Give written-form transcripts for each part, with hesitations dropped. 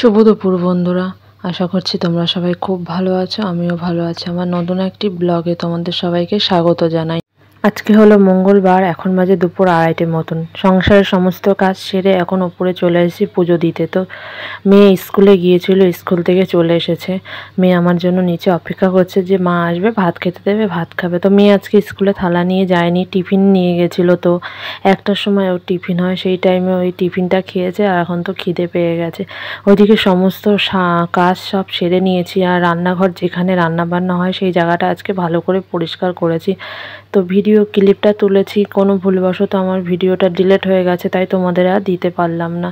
শুভ দুপুর বন্ধুরা, আশা করছি তোমরা সবাই খুব ভালো আছো। আমিও ভালো আছি। আমার নতুন একটি ব্লগে তোমাদের সবাইকে স্বাগত জানাই। আজকে হলো মঙ্গলবার, এখন বাজে দুপুর 2:30 মতন। সংসারের সমস্ত কাজ সেরে এখন ওপরে চলে এসেছি পুজো দিতে। তো মেয়ে স্কুলে গিয়েছিল, স্কুল থেকে চলে এসেছে। মেয়ে আমার জন্য নিচে অপেক্ষা করছে যে মা আসবে, ভাত খেতে দেবে, ভাত খাবে। তো মেয়ে আজকে স্কুলে থালা নিয়ে যায়নি, টিফিন নিয়ে গেছিলো। তো 1টার সময় ওর টিফিন হয়, সেই টাইমে ওই টিফিনটা খেয়েছে। আর এখন তো খিদে পেয়ে গেছে। ওইদিকে সমস্ত কাজ সব সেরে নিয়েছি। আর রান্নাঘর যেখানে রান্না বান্না হয় সেই জায়গাটা আজকে ভালো করে পরিষ্কার করেছি। তো ভিডিও ক্লিপটা তুলেছি, কোনো ভুলবশত আমার ভিডিওটা ডিলিট হয়ে গেছে, তাই তোমাদের আর দিতে পারলাম না।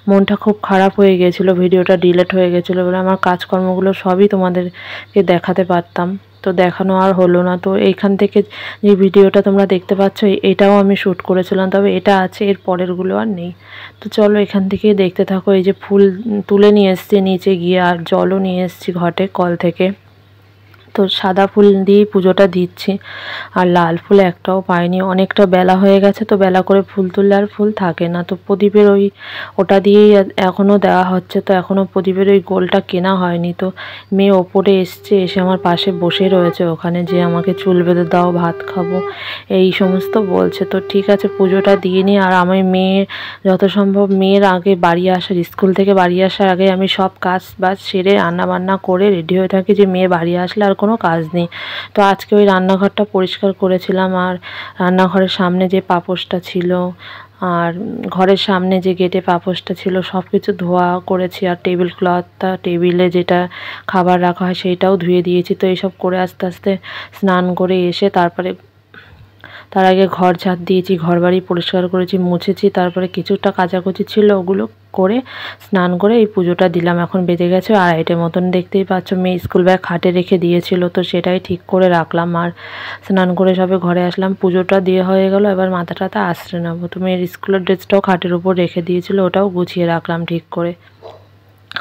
মনটা খুব খারাপ হয়ে গেছিলো, ভিডিওটা ডিলিট হয়ে গেছিলো বলে। আমার কাজকর্মগুলো সবই তোমাদেরকে দেখাতে পারতাম, তো দেখানো আর হলো না। তো এইখান থেকে যে ভিডিওটা তোমরা দেখতে পাচ্ছ, এটাও আমি শ্যুট করেছিলাম, তবে এটা আছে, এর পরেরগুলো আর নেই। তো চলো এখান থেকেই দেখতে থাকো। এই যে ফুল তুলে নিয়ে এসছি নিচে গিয়ে, আর জলও নিয়ে এসছি ঘটে কল থেকে। তো সাদা ফুল দিয়েই পুজোটা দিচ্ছি, আর লাল ফুল একটাও পাইনি। অনেকটা বেলা হয়ে গেছে, তো বেলা করে ফুল তুললে আর ফুল থাকে না। তো প্রদীপের ওটা দিয়েই এখনও দেওয়া হচ্ছে। তো এখনও প্রদীপের ওই গোলটা কেনা হয়নি। তো মেয়ে ওপরে এসছে, এসে আমার পাশে বসে রয়েছে ওখানে, যে আমাকে চুল বেঁধে দাও, ভাত খাবো, এই সমস্ত বলছে। তো ঠিক আছে, পুজোটা দিয়ে নিই। আর আমি যত সম্ভব মেয়ের আগে বাড়ি আসার, স্কুল থেকে বাড়ি আসার আগে আমি সব কাজ বাজ সেরে রান্না বান্না করে রেডি হয়ে থাকি, যে মেয়ে বাড়ি আসলে আর কোনো কাজ নেই। তো আজকে ওই রান্নাঘরটা পরিষ্কার করেছিলাম। আর রান্নাঘরের সামনে যে পাপোশটা ছিল, আর ঘরের সামনে যে গেটে পাপোশটা ছিল, সব কিছু ধোয়া করেছি। আর টেবিল ক্লথটা, টেবিলে যেটা খাবার রাখা হয় সেইটাও ধুয়ে দিয়েছি। তো এইসব করে আস্তে আস্তে স্নান করে এসে তার আগে ঘর ঝাড় দিয়েছি, ঘর বাড়ি পরিষ্কার করেছি, মুছেছি। তারপরে কিছুটা কাচাকুচি ছিল, ওগুলো করে স্নান করে এই পুজোটা দিলাম। এখন বেজে গেছে 2:30 মতন। দেখতেই পাচ্ছ মেয়ে স্কুল ব্যাগ খাটে রেখে দিয়েছিল, তো সেটাই ঠিক করে রাখলাম। আর স্নান করে সবে ঘরে আসলাম, পুজোটা দিয়ে হয়ে গেল। এবার মাথা টাথা আশ্রে নেবো। তো মেয়ের স্কুলের ড্রেসটাও খাটের উপর রেখে দিয়েছিল, ওটাও গুছিয়ে রাখলাম ঠিক করে।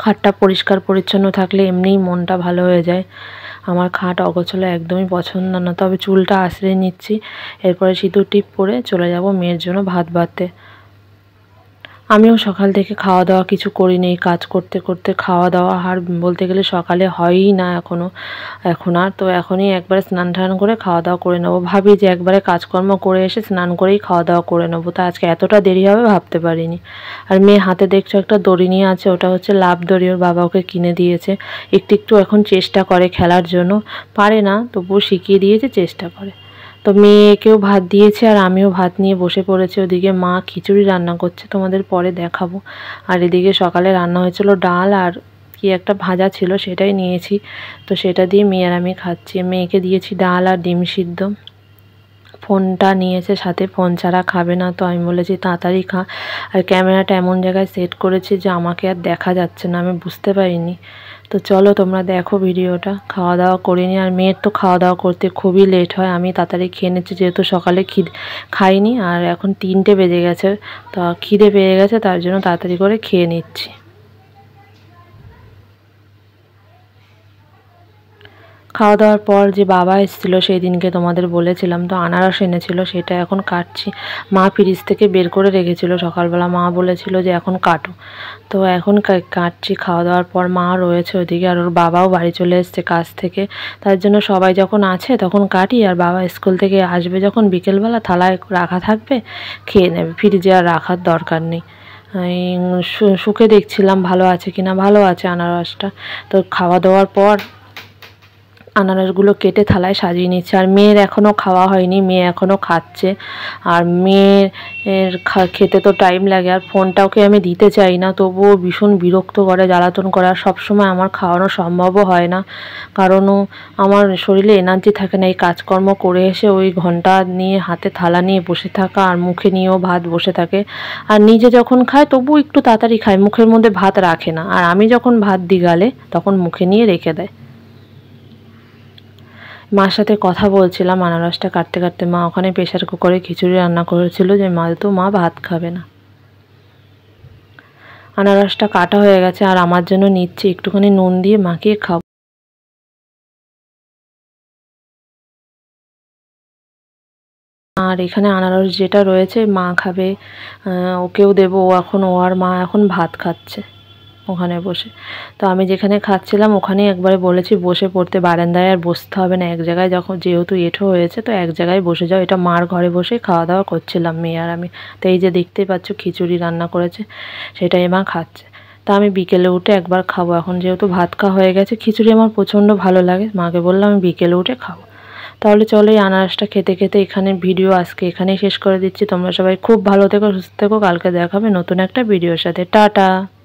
খাটটা পরিষ্কার পরিচ্ছন্ন থাকলে এমনিই মনটা ভালো হয়ে যায়। আমার খাট অগোছালো একদমই পছন্দ না। তবে চুলটা আঁচড়ে নিচ্ছি, এরপরে সিঁদুর টিপ পরে চলে যাব মেয়ের জন্য ভাত বাড়তে। আমিও সকাল থেকে খাওয়া দাওয়া কিছু করিনি, কাজ করতে করতে খাওয়া দাওয়া আর বলতে গেলে সকালে হয়ই না এখন আর। তো এখনই একবারে স্নান টান করে খাওয়া দাওয়া করে নেবো। ভাবি যে একবারে কাজকর্ম করে এসে স্নান করেই খাওয়া দাওয়া করে নেবো, তা আজকে এতটা দেরি হবে ভাবতে পারিনি। আর মেয়ে হাতে দেখছো একটা দড়ি নিয়ে আছে, ওটা হচ্ছে লাভ দড়ি, ওর বাবা ওকে কিনে দিয়েছে। একটু একটু এখন চেষ্টা করে খেলার জন্য, পারে না তবুও শিখিয়ে দিয়েছে, চেষ্টা করে। তো মেয়েকেও ভাত দিয়েছে, আর আমিও ভাত নিয়ে বসে পড়েছি। ওদিকে মা খিচুড়ি রান্না করছে, তোমাদের পরে দেখাবো। আর এদিকে সকালে রান্না হয়েছিল ডাল, আর কি একটা ভাজা ছিল, সেটাই নিয়েছি। তো সেটা দিয়ে মেয়ে আর আমি খাচ্ছি। মেয়েকে দিয়েছি ডাল আর ডিম সিদ্ধ। ফোনটা নিয়েছে সাথে, ফোন ছাড়া খাবে না। তো আমি বলেছি তাড়াতাড়ি খা। আর ক্যামেরাটা এমন জায়গায় সেট করেছি যে আমাকে আর দেখা যাচ্ছে না, আমি বুঝতে পারিনি। তো চলো তোমরা দেখো ভিডিওটা। খাওয়া দাওয়া করিনি, আর মেয়ের তো খাওয়া দাওয়া করতে খুবই লেট হয়। আমি তাড়াতাড়ি খেয়ে নিচ্ছি, যেহেতু সকালে খাইনি, আর এখন 3টে বেজে গেছে। তো খিদে পেয়ে গেছে, তার জন্য তাড়াতাড়ি করে খেয়ে নিচ্ছি। খাওয়া দাওয়ার পর যে বাবা এসেছিলো সেই দিনকে তোমাদের বলেছিলাম, তো আনারস এনেছিল, সেটা এখন কাটছি। মা ফ্রিজ থেকে বের করে রেখেছিল সকালবেলা, মা বলেছিল যে এখন কাটো। তো এখন কাটছি। খাওয়া দাওয়ার পর মা রয়েছে ওদিকে, আর ওর বাবাও বাড়ি চলে এসছে কাজ থেকে। তার জন্য সবাই যখন আছে তখন কাটি, আর বাবা স্কুল থেকে আসবে যখন বিকেলবেলা, থালায় রাখা থাকবে, খেয়ে নেবে, ফ্রিজে আর রাখার দরকার নেই। শুকে দেখছিলাম ভালো আছে কিনা, ভালো আছে আনারসটা। তো খাওয়া দাওয়ার পর আনারসগুলো কেটে থালায় সাজিয়ে নিচ্ছে। আর মেয়ের এখনও খাওয়া হয়নি, মেয়ে এখনও খাচ্ছে। আর মেয়ের খেতে তো টাইম লাগে, আর ফোনটাকে আমি দিতে চাই না, তবুও ভীষণ বিরক্ত করে, জ্বালাতন করে। আর সবসময় আমার খাওয়ানো সম্ভবও হয় না, কারণও আমার শরীরে এনার্জি থাকে না এই কাজকর্ম করে এসে ওই ঘন্টা নিয়ে হাতে থালা নিয়ে বসে থাকা, আর মুখে নিয়েও ভাত বসে থাকে। আর নিজে যখন খায় তবুও একটু তাড়াতাড়ি খায়, মুখের মধ্যে ভাত রাখে না। আর আমি যখন ভাত দিই গালে, তখন মুখে নিয়ে রেখে দেয়। মার সাথে কথা বলছিলাম আনারসটা কাটতে কাটতে। মা ওখানে প্রেশার কুকারে খিচুড়ি রান্না করেছিল, যে মা ভাত খাবে না। আনারসটা কাটা হয়ে গেছে, আর আমার জন্য নিচ্ছি, একটুখানি নুন দিয়ে মাখিয়ে খাবো। আর এখানে আনারস যেটা রয়েছে মা খাবে, ওকেও দেবো। ও আর মা এখন ভাত খাচ্ছে। ওখানে বসে। তো আমি যেখানে খাচ্ছিলাম ওখানেই একবারে বলেছি বসে পড়তে, বারান্দায় আর বসতে হবে না, এক জায়গায় যখন যেহেতু এঁঠো হয়েছে তো এক জায়গায় বসে যাও। এটা মার ঘরে বসেই খাওয়া দাওয়া করছিলাম মেয়ে আর আমি। তো এই যে দেখতেই পাচ্ছ খিচুড়ি রান্না করেছে, সেটাই মা খাচ্ছে। তা আমি বিকেলে উঠে একবার খাবো, এখন যেহেতু ভাত খাওয়া হয়ে গেছে। খিচুড়ি আমার প্রচণ্ড ভালো লাগে, মাকে বললাম আমি বিকেলে উঠে খাবো। তাহলে চলো এই আনারসটা খেতে খেতে এখানে ভিডিও আজকে এখানেই শেষ করে দিচ্ছি। তোমরা সবাই খুব ভালো থেকো, সুস্থ থেকো। কালকে দেখাবে নতুন একটা ভিডিওর সাথে। টাটা।